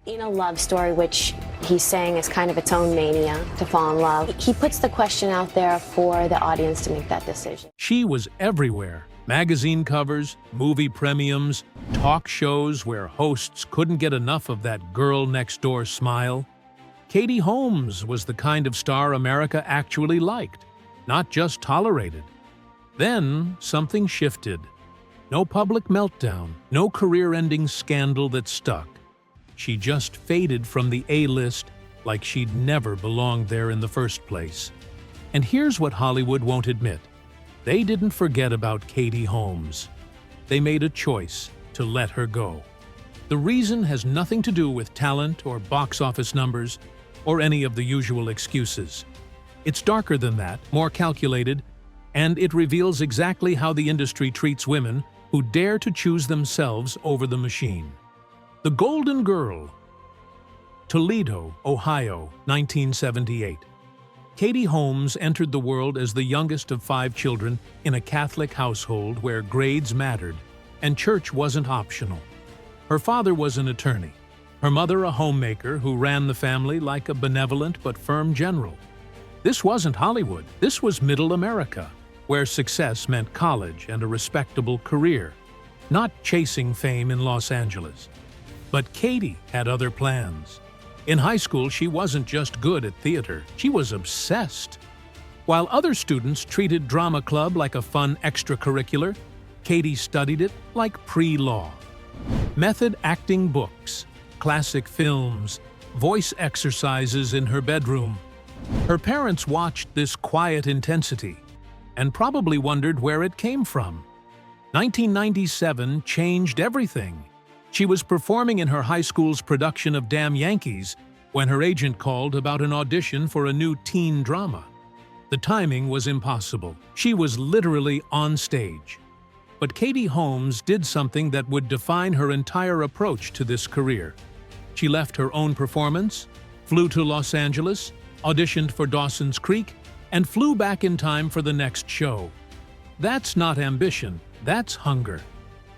In a love story, which he's saying is kind of its own mania to fall in love, he puts the question out there for the audience to make that decision. She was everywhere. Magazine covers, movie premiums, talk shows where hosts couldn't get enough of that girl-next-door smile. Katie Holmes was the kind of star America actually liked, not just tolerated. Then something shifted. No public meltdown, no career-ending scandal that stuck. She just faded from the A-list like she'd never belonged there in the first place. And here's what Hollywood won't admit. They didn't forget about Katie Holmes. They made a choice to let her go. The reason has nothing to do with talent or box office numbers or any of the usual excuses. It's darker than that, more calculated, and it reveals exactly how the industry treats women who dare to choose themselves over the machine. The Golden Girl. Toledo, Ohio, 1978. Katie Holmes entered the world as the youngest of 5 children in a Catholic household where grades mattered and church wasn't optional. Her father was an attorney, her mother a homemaker who ran the family like a benevolent but firm general. This wasn't Hollywood, this was Middle America, where success meant college and a respectable career, not chasing fame in Los Angeles. But Katie had other plans. In high school, she wasn't just good at theater, she was obsessed. While other students treated drama club like a fun extracurricular, Katie studied it like pre-law. Method acting books, classic films, voice exercises in her bedroom. Her parents watched this quiet intensity and probably wondered where it came from. 1997 changed everything. She was performing in her high school's production of Damn Yankees when her agent called about an audition for a new teen drama. The timing was impossible. She was literally on stage. But Katie Holmes did something that would define her entire approach to this career. She left her own performance, flew to Los Angeles, auditioned for Dawson's Creek, and flew back in time for the next show. That's not ambition, that's hunger.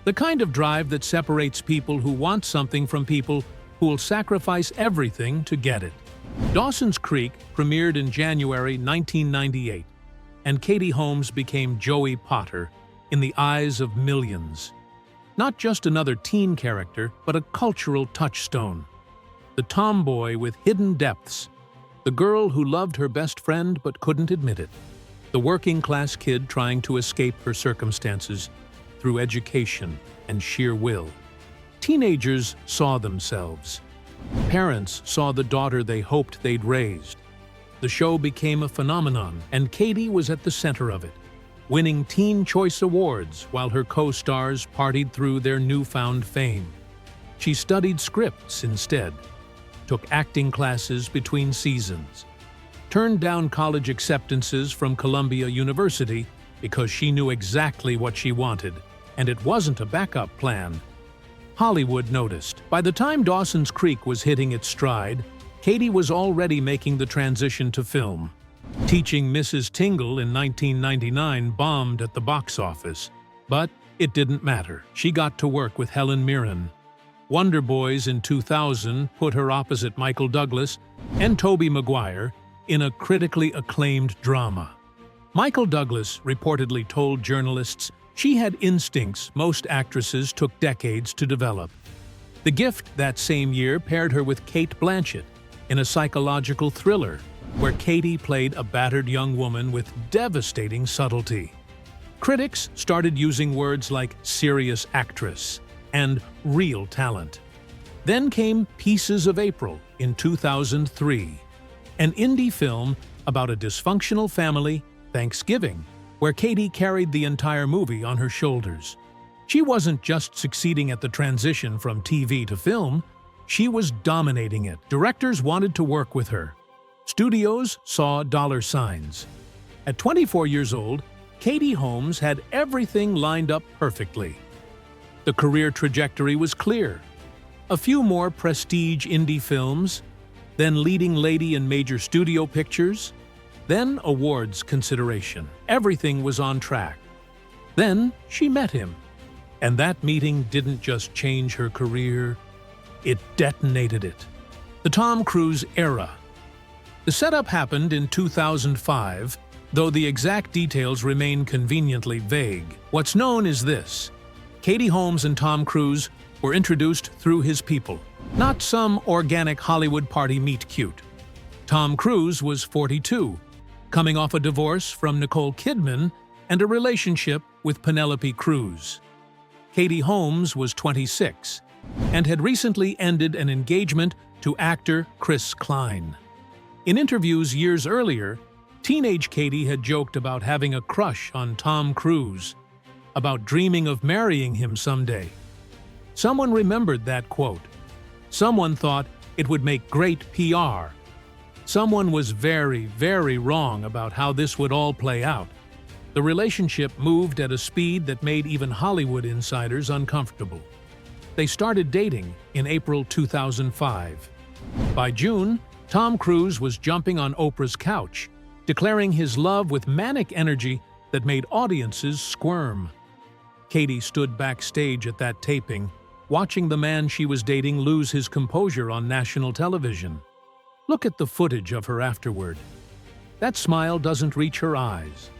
The kind of drive that separates people who want something from people who will sacrifice everything to get it. Dawson's Creek premiered in January 1998, and Katie Holmes became Joey Potter in the eyes of millions. Not just another teen character, but a cultural touchstone. The tomboy with hidden depths, the girl who loved her best friend but couldn't admit it, the working-class kid trying to escape her circumstances through education and sheer will. Teenagers saw themselves. Parents saw the daughter they hoped they'd raised. The show became a phenomenon, and Katie was at the center of it, winning Teen Choice Awards while her co-stars partied through their newfound fame. She studied scripts instead, took acting classes between seasons, turned down college acceptances from Columbia University because she knew exactly what she wanted, and it wasn't a backup plan. Hollywood noticed. By the time Dawson's Creek was hitting its stride, Katie was already making the transition to film. Teaching Mrs. Tingle in 1999 bombed at the box office, but it didn't matter. She got to work with Helen Mirren. Wonder Boys in 2000 put her opposite Michael Douglas and Tobey Maguire in a critically acclaimed drama. Michael Douglas reportedly told journalists she had instincts most actresses took decades to develop. The Gift that same year paired her with Cate Blanchett in a psychological thriller where Katie played a battered young woman with devastating subtlety. Critics started using words like serious actress and real talent. Then came Pieces of April in 2003, an indie film about a dysfunctional family, Thanksgiving, where Katie carried the entire movie on her shoulders. She wasn't just succeeding at the transition from TV to film, she was dominating it. Directors wanted to work with her. Studios saw dollar signs. At 24 years old, Katie Holmes had everything lined up perfectly. The career trajectory was clear. A few more prestige indie films, then leading lady in major studio pictures, then awards consideration. Everything was on track. Then she met him. And that meeting didn't just change her career, It detonated it. The Tom Cruise era. The setup happened in 2005, though the exact details remain conveniently vague. What's known is this: Katie Holmes and Tom Cruise were introduced through his people, not some organic Hollywood party meet-cute. Tom Cruise was 42, coming off a divorce from Nicole Kidman and a relationship with Penelope Cruz. Katie Holmes was 26 and had recently ended an engagement to actor Chris Klein. In interviews years earlier, teenage Katie had joked about having a crush on Tom Cruise, about dreaming of marrying him someday. Someone remembered that quote. Someone thought it would make great PR. Someone was very, very wrong about how this would all play out. The relationship moved at a speed that made even Hollywood insiders uncomfortable. They started dating in April 2005. By June, Tom Cruise was jumping on Oprah's couch, declaring his love with manic energy that made audiences squirm. Katie stood backstage at that taping, watching the man she was dating lose his composure on national television. Look at the footage of her afterward. That smile doesn't reach her eyes.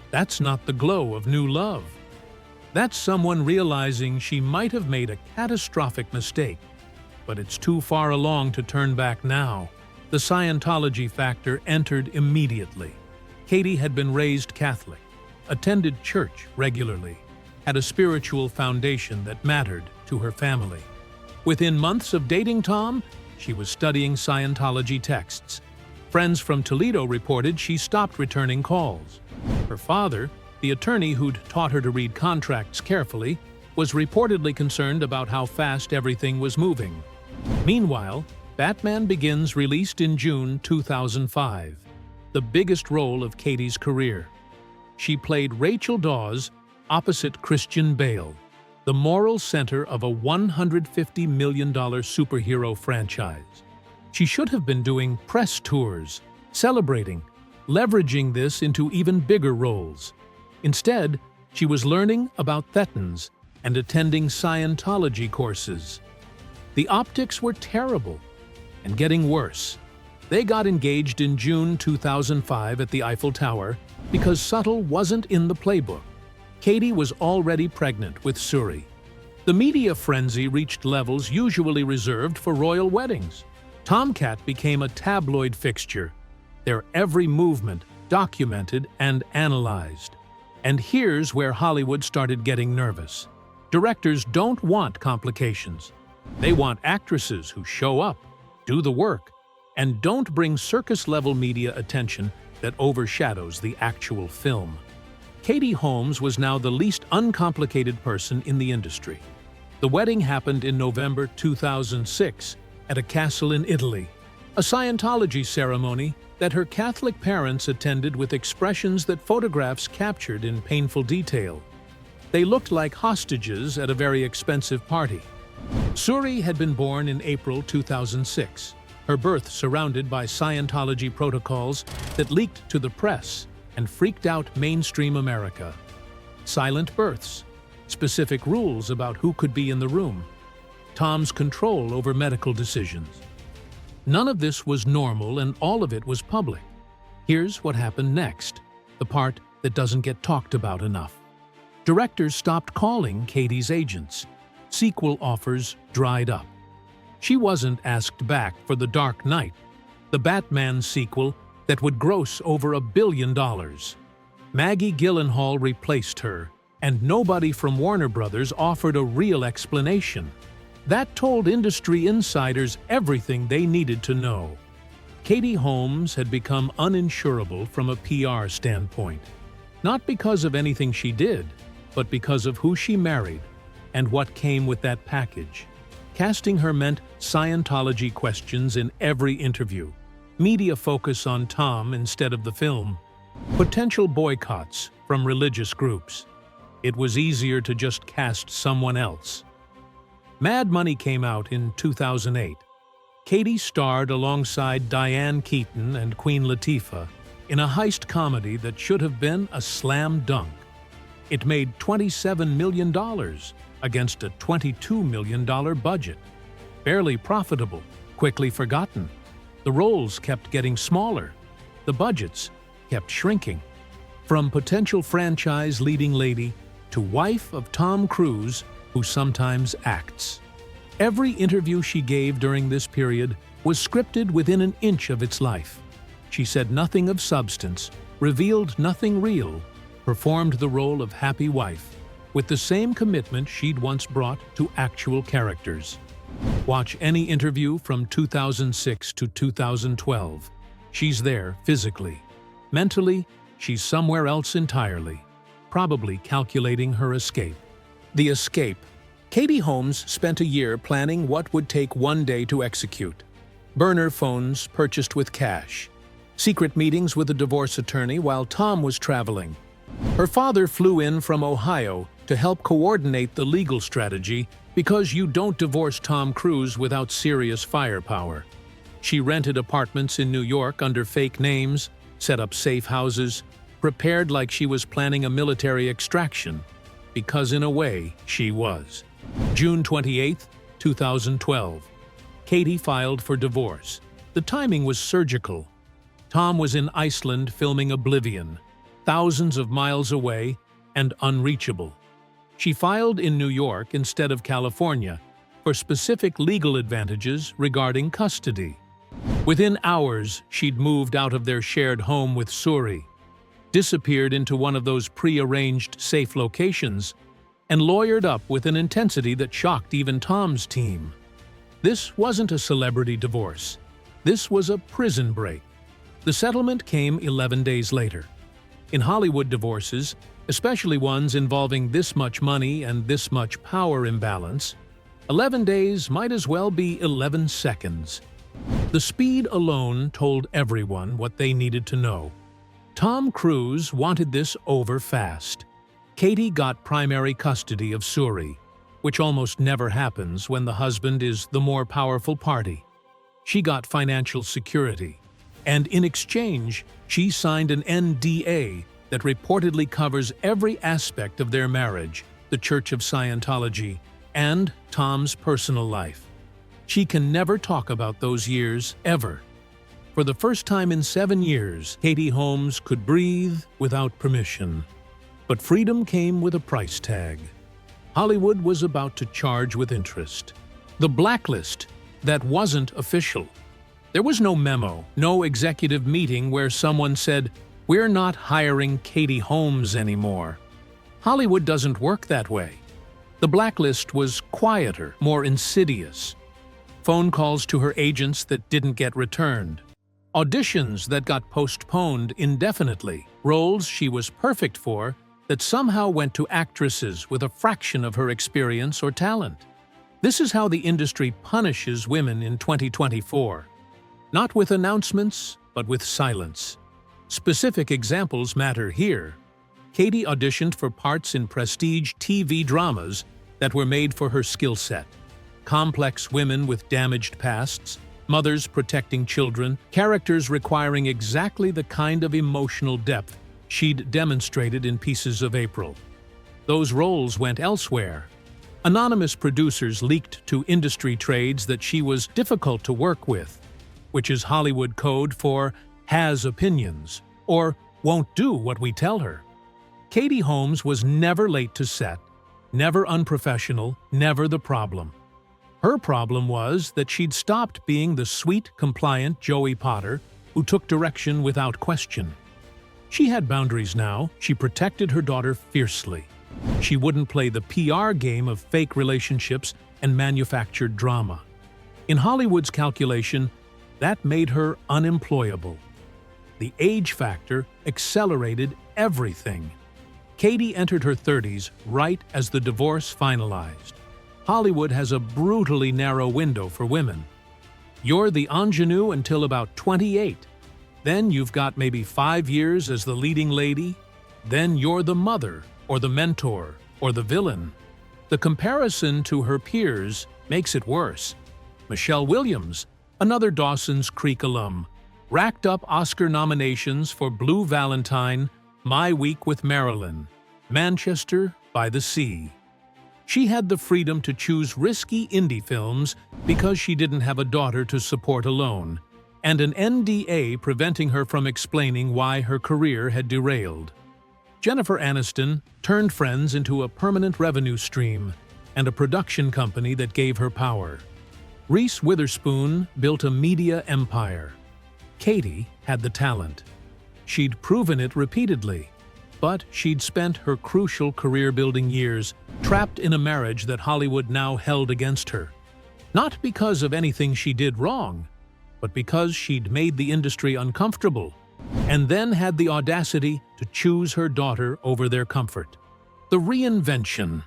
That's not the glow of new love. That's someone realizing she might have made a catastrophic mistake, but it's too far along to turn back now. The Scientology factor entered immediately. Katie had been raised Catholic, attended church regularly, had a spiritual foundation that mattered to her family. Within months of dating Tom, she was studying Scientology texts. Friends from Toledo reported she stopped returning calls. Her father, the attorney who'd taught her to read contracts carefully, was reportedly concerned about how fast everything was moving. Meanwhile, Batman Begins released in June 2005, the biggest role of Katie's career. She played Rachel Dawes opposite Christian Bale, the moral center of a $150 million superhero franchise. She should have been doing press tours, celebrating, leveraging this into even bigger roles. Instead, she was learning about thetans and attending Scientology courses. The optics were terrible and getting worse. They got engaged in June 2005 at the Eiffel Tower because subtle wasn't in the playbook. Katie was already pregnant with Suri. The media frenzy reached levels usually reserved for royal weddings. Tomcat became a tabloid fixture, their every movement documented and analyzed. And here's where Hollywood started getting nervous. Directors don't want complications. They want actresses who show up, do the work, and don't bring circus-level media attention that overshadows the actual film. Katie Holmes was now the least uncomplicated person in the industry. The wedding happened in November 2006 at a castle in Italy, a Scientology ceremony that her Catholic parents attended with expressions that photographs captured in painful detail. They looked like hostages at a very expensive party. Suri had been born in April 2006, her birth surrounded by Scientology protocols that leaked to the press and freaked out mainstream America. Silent births, specific rules about who could be in the room, Tom's control over medical decisions. None of this was normal and all of it was public. Here's what happened next, the part that doesn't get talked about enough. Directors stopped calling Katie's agents. Sequel offers dried up. She wasn't asked back for The Dark Knight, the Batman sequel that would gross over $1 billion. Maggie Gyllenhaal replaced her, and nobody from Warner Brothers offered a real explanation. That told industry insiders everything they needed to know. Katie Holmes had become uninsurable from a PR standpoint, not because of anything she did, but because of who she married and what came with that package. Casting her meant Scientology questions in every interview, media focus on Tom instead of the film, potential boycotts from religious groups. It was easier to just cast someone else. Mad Money came out in 2008. Katie starred alongside Diane Keaton and Queen Latifah in a heist comedy that should have been a slam dunk. It made $27 million against a $22 million budget. barely profitable, quickly forgotten. The roles kept getting smaller. The budgets kept shrinking. From potential franchise leading lady to wife of Tom Cruise, who sometimes acts. Every interview she gave during this period was scripted within an inch of its life. She said nothing of substance, revealed nothing real, performed the role of happy wife with the same commitment she'd once brought to actual characters. Watch any interview from 2006 to 2012. She's there physically. Mentally, she's somewhere else entirely, probably calculating her escape. The escape. Katie Holmes spent a year planning what would take one day to execute. Burner phones purchased with cash. Secret meetings with a divorce attorney while Tom was traveling. Her father flew in from Ohio to help coordinate the legal strategy because you don't divorce Tom Cruise without serious firepower. She rented apartments in New York under fake names, set up safe houses, prepared like she was planning a military extraction, because in a way, she was. June 28, 2012. Katie filed for divorce. The timing was surgical. Tom was in Iceland filming Oblivion, thousands of miles away and unreachable. She filed in New York instead of California for specific legal advantages regarding custody. Within hours, she'd moved out of their shared home with Suri, disappeared into one of those pre-arranged safe locations, and lawyered up with an intensity that shocked even Tom's team. This wasn't a celebrity divorce. This was a prison break. The settlement came 11 days later. In Hollywood divorces, especially ones involving this much money and this much power imbalance, 11 days might as well be 11 seconds. The speed alone told everyone what they needed to know. Tom Cruise wanted this over fast. Katie got primary custody of Suri, which almost never happens when the husband is the more powerful party. She got financial security, and in exchange, she signed an NDA that reportedly covers every aspect of their marriage, the Church of Scientology, and Tom's personal life. She can never talk about those years, ever. For the first time in 7 years, Katie Holmes could breathe without permission. But freedom came with a price tag. Hollywood was about to charge with interest. The blacklist that wasn't official. There was no memo, no executive meeting where someone said, "We're not hiring Katie Holmes anymore." Hollywood doesn't work that way. The blacklist was quieter, more insidious. Phone calls to her agents that didn't get returned. Auditions that got postponed indefinitely. Roles she was perfect for that somehow went to actresses with a fraction of her experience or talent. This is how the industry punishes women in 2024. Not with announcements, but with silence. Specific examples matter here. Katie auditioned for parts in prestige TV dramas that were made for her skill set. Complex women with damaged pasts, mothers protecting children, characters requiring exactly the kind of emotional depth she'd demonstrated in Pieces of April. Those roles went elsewhere. Anonymous producers leaked to industry trades that she was difficult to work with, which is Hollywood code for has opinions, or won't do what we tell her. Katie Holmes was never late to set, never unprofessional, never the problem. Her problem was that she'd stopped being the sweet, compliant Joey Potter who took direction without question. She had boundaries now. She protected her daughter fiercely. She wouldn't play the PR game of fake relationships and manufactured drama. In Hollywood's calculation, that made her unemployable. The age factor accelerated everything. Katie entered her 30s right as the divorce finalized. Hollywood has a brutally narrow window for women. You're the ingenue until about 28. Then you've got maybe 5 years as the leading lady. Then you're the mother, or the mentor, or the villain. The comparison to her peers makes it worse. Michelle Williams, another Dawson's Creek alum, racked up Oscar nominations for Blue Valentine, My Week with Marilyn, Manchester by the Sea. She had the freedom to choose risky indie films because she didn't have a daughter to support alone, and an NDA preventing her from explaining why her career had derailed. Jennifer Aniston turned Friends into a permanent revenue stream and a production company that gave her power. Reese Witherspoon built a media empire. Katie had the talent. She'd proven it repeatedly, but she'd spent her crucial career-building years trapped in a marriage that Hollywood now held against her. Not because of anything she did wrong, but because she'd made the industry uncomfortable, and then had the audacity to choose her daughter over their comfort. The reinvention.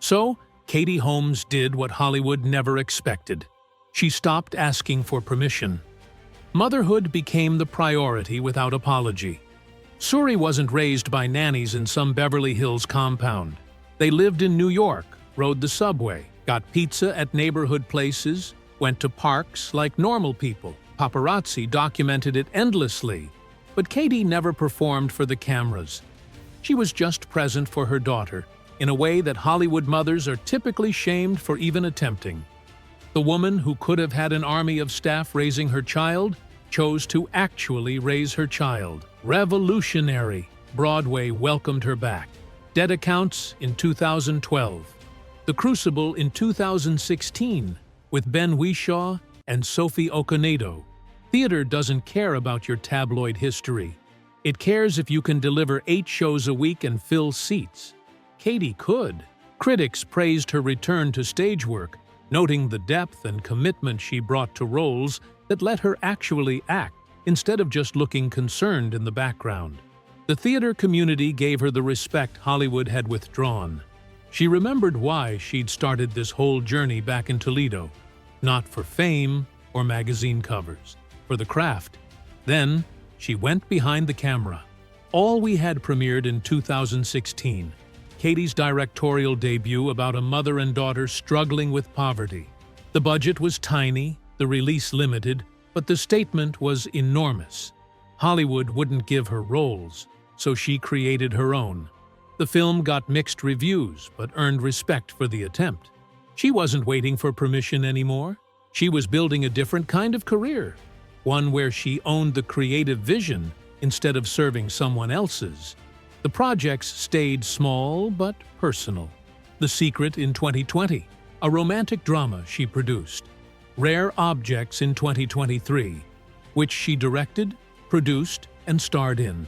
So, Katie Holmes did what Hollywood never expected. She stopped asking for permission. Motherhood became the priority without apology. Suri wasn't raised by nannies in some Beverly Hills compound. They lived in New York, rode the subway, got pizza at neighborhood places, went to parks like normal people. Paparazzi documented it endlessly, but Katie never performed for the cameras. She was just present for her daughter, in a way that Hollywood mothers are typically shamed for even attempting. The woman who could have had an army of staff raising her child chose to actually raise her child. Revolutionary. Broadway welcomed her back. Dead Accounts in 2012. The Crucible in 2016 with Ben Whishaw and Sophie Okonedo. Theater doesn't care about your tabloid history. It cares if you can deliver 8 shows a week and fill seats. Katie could. Critics praised her return to stage work, noting the depth and commitment she brought to roles that let her actually act instead of just looking concerned in the background. The theater community gave her the respect Hollywood had withdrawn. She remembered why she'd started this whole journey back in Toledo, not for fame or magazine covers, for the craft. Then, she went behind the camera. All We Had premiered in 2016. Katie's directorial debut about a mother and daughter struggling with poverty. The budget was tiny, the release limited, but the statement was enormous. Hollywood wouldn't give her roles, so she created her own. The film got mixed reviews, but earned respect for the attempt. She wasn't waiting for permission anymore. She was building a different kind of career, one where she owned the creative vision instead of serving someone else's. The projects stayed small but personal. The Secret in 2020, a romantic drama she produced. Rare Objects in 2023, which she directed, produced, and starred in.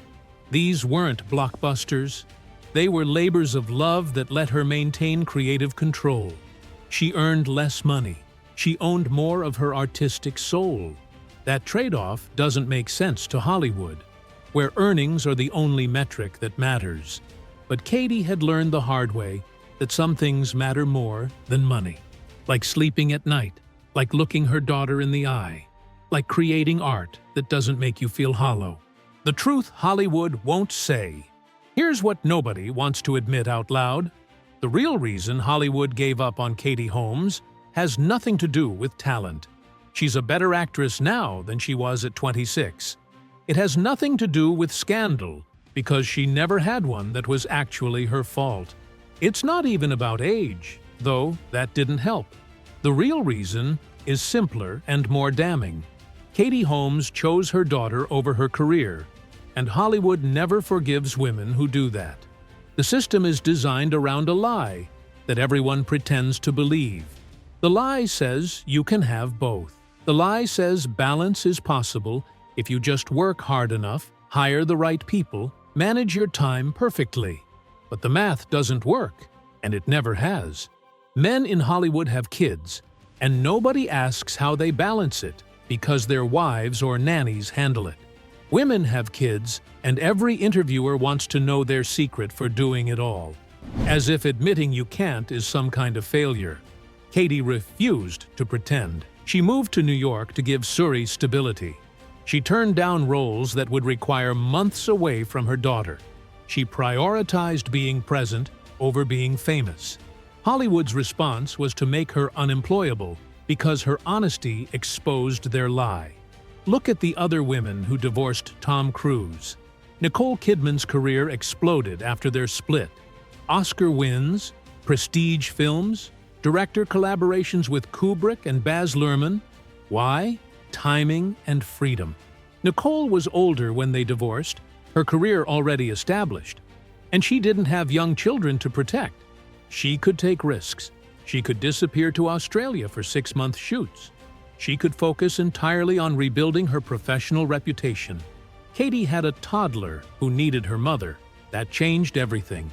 These weren't blockbusters. They were labors of love that let her maintain creative control. She earned less money. She owned more of her artistic soul. That trade-off doesn't make sense to Hollywood, where earnings are the only metric that matters. But Katie had learned the hard way that some things matter more than money. Like sleeping at night, like looking her daughter in the eye, like creating art that doesn't make you feel hollow. The truth Hollywood won't say. Here's what nobody wants to admit out loud. The real reason Hollywood gave up on Katie Holmes has nothing to do with talent. She's a better actress now than she was at 26. It has nothing to do with scandal, because she never had one that was actually her fault. It's not even about age, though that didn't help. The real reason is simpler and more damning. Katie Holmes chose her daughter over her career, and Hollywood never forgives women who do that. The system is designed around a lie that everyone pretends to believe. The lie says you can have both. The lie says balance is possible if you just work hard enough, hire the right people, manage your time perfectly. But the math doesn't work, and it never has. Men in Hollywood have kids, and nobody asks how they balance it because their wives or nannies handle it. Women have kids, and every interviewer wants to know their secret for doing it all, as if admitting you can't is some kind of failure. Katie refused to pretend. She moved to New York to give Suri stability. She turned down roles that would require months away from her daughter. She prioritized being present over being famous. Hollywood's response was to make her unemployable because her honesty exposed their lie. Look at the other women who divorced Tom Cruise. Nicole Kidman's career exploded after their split. Oscar wins, prestige films, director collaborations with Kubrick and Baz Luhrmann. Why? Timing and freedom. Nicole was older when they divorced, her career already established, and she didn't have young children to protect. She could take risks. She could disappear to Australia for 6-month shoots. She could focus entirely on rebuilding her professional reputation. Katie had a toddler who needed her mother. That changed everything.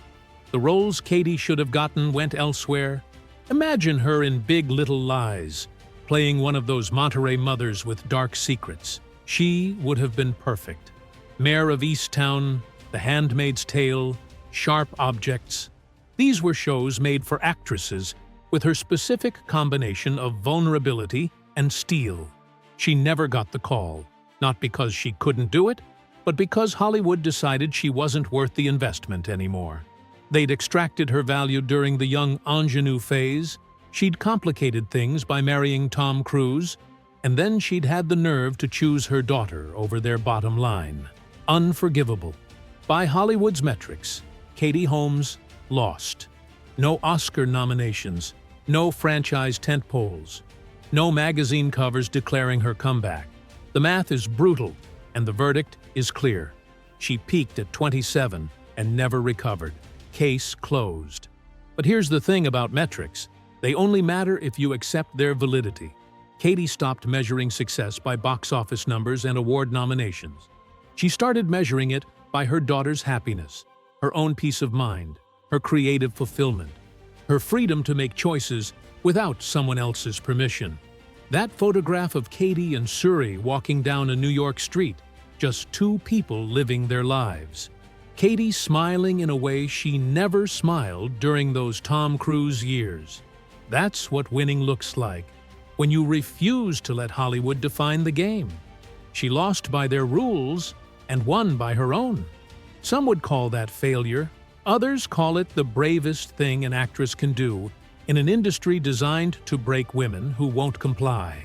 The roles Katie should have gotten went elsewhere. Imagine her in Big Little Lies, playing one of those Monterey mothers with dark secrets. She would have been perfect. Mayor of Easttown, The Handmaid's Tale, Sharp Objects. These were shows made for actresses with her specific combination of vulnerability and steel. She never got the call, not because she couldn't do it, but because Hollywood decided she wasn't worth the investment anymore. They'd extracted her value during the young ingenue phase, she'd complicated things by marrying Tom Cruise, and then she'd had the nerve to choose her daughter over their bottom line. Unforgivable. By Hollywood's metrics, Katie Holmes lost. No Oscar nominations, no franchise tentpoles, no magazine covers declaring her comeback. The math is brutal, and the verdict is clear. She peaked at 27 and never recovered. Case closed. But here's the thing about metrics. They only matter if you accept their validity. Katie stopped measuring success by box office numbers and award nominations. She started measuring it by her daughter's happiness, her own peace of mind, her creative fulfillment, her freedom to make choices without someone else's permission. That photograph of Katie and Suri walking down a New York street, just two people living their lives. Katie smiling in a way she never smiled during those Tom Cruise years. That's what winning looks like, when you refuse to let Hollywood define the game. She lost by their rules and won by her own. Some would call that failure. Others call it the bravest thing an actress can do in an industry designed to break women who won't comply.